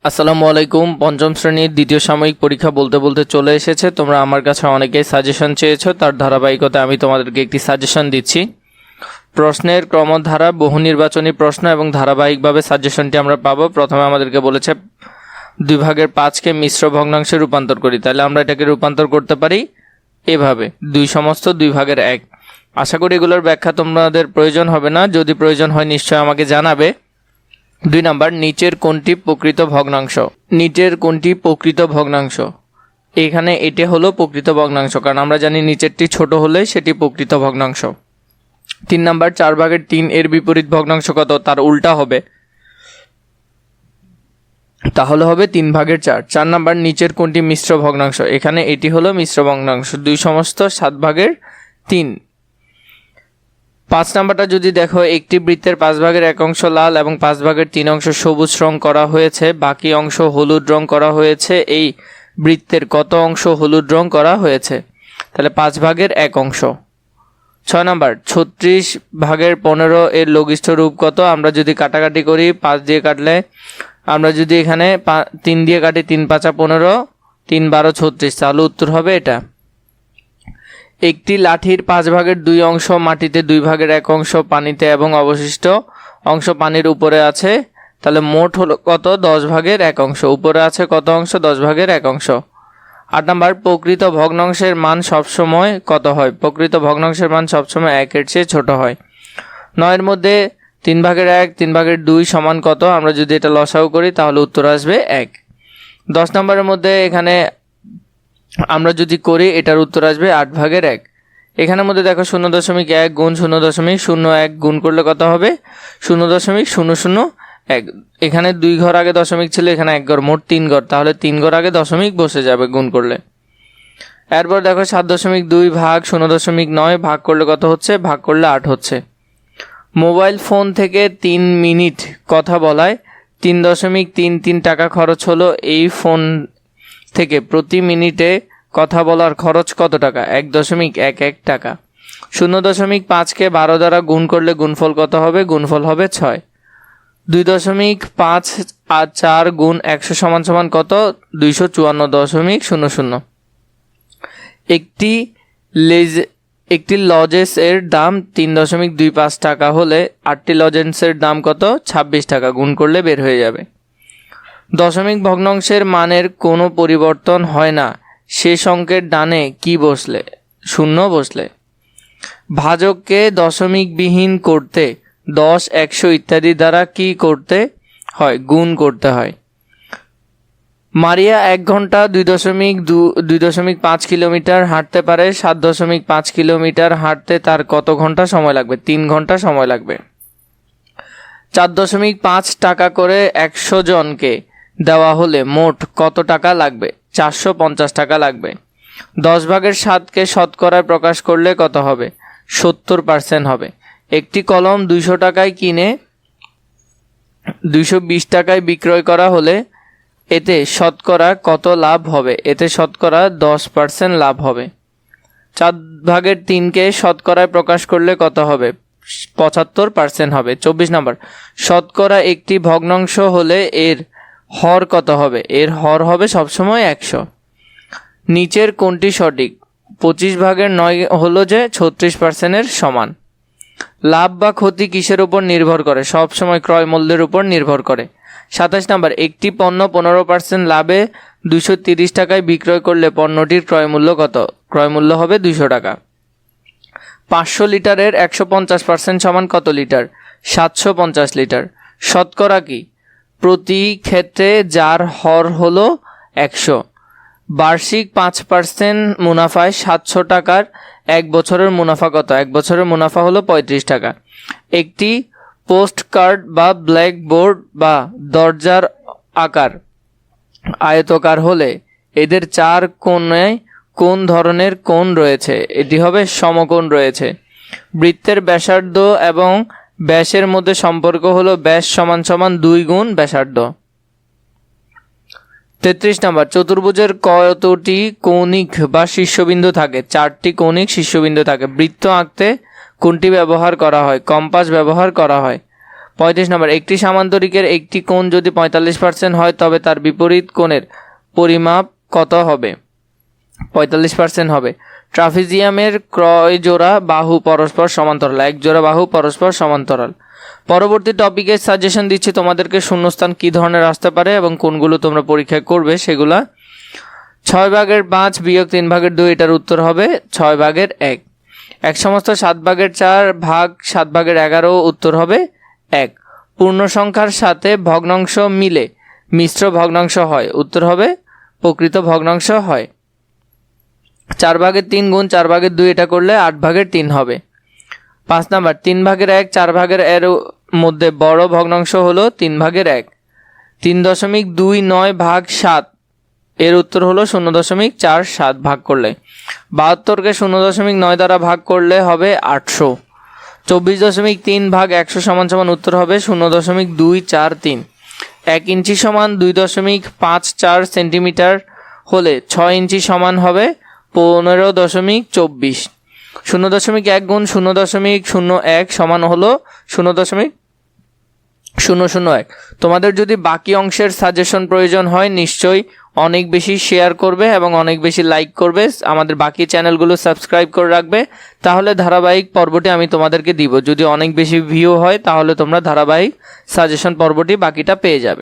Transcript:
আসসালামু আলাইকুম। পঞ্চম শ্রেণীর দ্বিতীয় সাময়িক পরীক্ষা বলতে বলতে চলে এসেছে। তোমরা আমার কাছে অনেকেই সাজেশন চেয়েছো, তার ধারাবাহিকতায় আমি তোমাদেরকে একটি সাজেশন দিচ্ছি। প্রশ্নের ক্রমধারা, বহু নির্বাচনী প্রশ্ন এবং ধারাবাহিকভাবে সাজেশনটি আমরা পাবো। প্রথমে আমাদেরকে বলেছে 2/5কে মিশ্র ভগ্নাংশে রূপান্তর করি। তাহলে আমরা এটাকে রূপান্তর করতে পারি এভাবে, 2/2 আশা করি এগুলোর ব্যাখ্যা তোমাদের প্রয়োজন হবে না। যদি প্রয়োজন হয় নিশ্চয় আমাকে জানাবে। 2 নাম্বার, নিচের কোনটি প্রকৃত ভগ্নাংশ? নিচের কোনটি প্রকৃত ভগ্নাংশ? এখানে এটা হলো প্রকৃত ভগ্নাংশ, কারণ আমরা জানি নিচেরটি ছোট হলে সেটি প্রকৃত ভগ্নাংশ। 3 নাম্বার, 4/3 এর বিপরীত ভগ্নাংশ কত? তার উল্টা হবে, তাহলে হবে 3/4। 4 নাম্বার, নিচের কোনটি মিশ্র ভগ্নাংশ? এখানে এটি হলো মিশ্র ভগ্নাংশ, 2/7/3। 5 নাম্বারটা যদি দেখো, একটি বৃত্তের 5/1 অংশ লাল এবং 5/3 অংশ সবুজ রং করা হয়েছে, বাকি অংশ হলুদ রং করা হয়েছে। এই বৃত্তের কত অংশ হলুদ রং করা হয়েছে? তাহলে 5/1 অংশ। 6 নাম্বার, 36/15 এর লঘিষ্ঠ রূপ কত? আমরা যদি কাটাকাটি করি, 5 দিয়ে কাটলে, আমরা যদি এখানে 3 দিয়ে কাটি, 3×5 = 15, 3×12 = 36, তাহলে উত্তর হবে এটা। একটি লাঠির 5/2 অংশ মাটিতে, 2/1 অংশ পানিতে এবং অবশিষ্ট অংশ পানির উপরে আছে, তাহলে মোট হলো কত? 10/1 অংশ। উপরে আছে কত অংশ? 10/1 অংশ। 8 নাম্বার, প্রকৃত ভগ্নাংশের মান সবসময় কত হয়? প্রকৃত ভগ্নাংশের মান সবসময় 1-এর চেয়ে ছোট হয়। 9-এর মধ্যে 3/1 3/2 সমান কত? আমরা যদি এটা লসাগু করি তাহলে উত্তর আসবে 1। 10 নম্বরের মধ্যে এখানে আমরা যদি করি, এটার উত্তর আসবে 8/1। এখানের মধ্যে দেখো 0.1 গুণ 0.01 গুণ করলে কত হবে? 0.001। এখানে 2 ঘর আগে দশমিক ছিল, এখানে 1 ঘর, মোট 3 ঘর, তাহলে 3 ঘর আগে দশমিক বসে যাবে গুণ করলে। এরপর দেখো 7.2 ভাগ 0.9 ভাগ করলে কত হচ্ছে? ভাগ করলে 8 হচ্ছে। মোবাইল ফোন থেকে 3 মিনিট কথা বলায় 3.33 টাকা খরচ হলো। এই ফোন থেকে প্রতি মিনিটে কথা বলার খরচ কত টাকা? 1.11 টাকা। 0.5কে 12 দ্বারা গুণ করলে গুণফল কত হবে? গুণফল হবে 6। 2.54 গুণ 100 সমান কত? 254.00। একটি লজেন্সের দাম 3.25 টাকা হলে 8টি লজেন্সের দাম কত? 26 টাকা। গুণ করলে বের হয়ে যাবে। দশমিক ভগ্নাংশের মানের কোনো পরিবর্তন হয় না শেষ অঙ্কের ডানে কি বসলে? 0 বসলে। ভাজককে দশমিকবিহীন করতে 10, 100 ইত্যাদি দ্বারা কি করতে হয়? গুণ করতে হয়। মারিয়া 1 ঘন্টা 2.5 কিলোমিটার হাঁটতে পারে। 7.5 কিলোমিটার হাঁটতে তার কত ঘন্টা সময় লাগবে? 3 ঘন্টা সময় লাগবে। 4.5 টাকা করে 100 জনকে দেওয়া হলে মোট কত টাকা লাগবে? 450 টাকা লাগবে। 10/7কে শতকরায় প্রকাশ করলে কত হবে? 70% হবে। একটি কলম 200 টাকায় কিনে 220 টাকায় বিক্রয় করা হলে এতে শতকরা কত লাভ হবে? এতে শতকরা 10% লাভ হবে। 4/3কে শতকরায় প্রকাশ করলে কত হবে? 75% হবে। 24 নম্বর, শতকরা একটি ভগ্নাংশ হলে এর হর কত হবে? এর হর হবে সবসময় 100। নিচের কোনটি সঠিক? 25/9 হলো যে 36%-এর সমান। লাভ বা ক্ষতি কিসের উপর নির্ভর করে? সবসময় ক্রয় মূল্যের উপর নির্ভর করে। 27 নম্বর, একটি পণ্য 15% লাভে 230 টাকায় বিক্রয় করলে পণ্যটির ক্রয় মূল্য কত? ক্রয় মূল্য হবে 200 টাকা। 500 লিটারের 150% সমান কত লিটার? 750 লিটার। শতকরা কি? প্রতি ক্ষেত্রে যার হর হলো 100। বার্ষিক 5% মুনাফায় 700 টাকার 1 বছরের মুনাফা কত? 1 বছরের মুনাফা হলো 35 টাকা। একটি পোস্ট কার্ড বা ব্ল্যাক বোর্ড বা দরজার আকার আয়তাকার হলে এদের 4 কোণে কোন ধরনের কোণ রয়েছে? এটি হবে সমকোণ রয়েছে। বৃত্তের ব্যাসার্ধ এবং ব্যাসের মধ্যে সম্পর্ক হলো ব্যাস সমান 2 গুণ ব্যাসার্ধ। 33 নম্বর, চতুর্ভুজের কতটি কৌণিক বা শীর্ষবিন্দু থাকে? 4টি কৌণিক শীর্ষবিন্দু থাকে। বৃত্ত আঁকতে কোনটি ব্যবহার করা হয়? কম্পাস ব্যবহার করা হয়। 35 নম্বর, একটি সামান্তরিকের একটি কোণ যদি 45% হয় তবে তার বিপরীত কোণের পরিমাপ কত হবে? 45% হবে। ট্রাপিজিয়ামের ক্রয় জোড়া বাহু পরস্পর সমান্তরাল, এক জোড়া বাহু পরস্পর সমান্তরাল। পরবর্তী টপিকের সাজেশন দিচ্ছি তোমাদেরকে, শূন্যস্থান কী ধরনের আসতে পারে এবং কোনগুলো তোমরা পরীক্ষায় করবে সেগুলা। 6/5 বিয়োগ 3/2, এটার উত্তর হবে 6/1। 1/7/4 ভাগ 7/11, উত্তর হবে 1। পূর্ণ সংখ্যার সাথে ভগ্নাংশ মিলে মিশ্র ভগ্নাংশ হয়, উত্তর হবে প্রকৃত ভগ্নাংশ হয়। 4/3 গুণ 4/2, এটা করলে 8/3 হবে। 5 নাম্বার, 3/1 4/এর মধ্যে বড় ভগ্নাংশ হলো 3/1। 3.29 ভাগ 7, এর উত্তর হলো 0.47 ভাগ করলে। 72কে 0.9 দ্বারা ভাগ করলে হবে 800। 24.3 ভাগ 100 সমান সমান উত্তর হবে 0.243। 1 ইঞ্চি সমান 2.54 সেন্টিমিটার হলে 6 ইঞ্চি সমান হবে 15.24। 0.1 গুণ 0.01 সমান হলো 0.001। তোমাদের যদি বাকি অংশের সাজেশন প্রয়োজন হয় নিশ্চয়ই অনেক বেশি শেয়ার করবে এবং অনেক বেশি লাইক করবে, আমাদের বাকি চ্যানেলগুলো সাবস্ক্রাইব করে রাখবে, তাহলে ধারাবাহিক পর্বটি আমি তোমাদেরকে দিব। যদি অনেক বেশি ভিউ হয় তাহলে তোমরা ধারাবাহিক সাজেশন পর্বটি বাকিটা পেয়ে যাবে।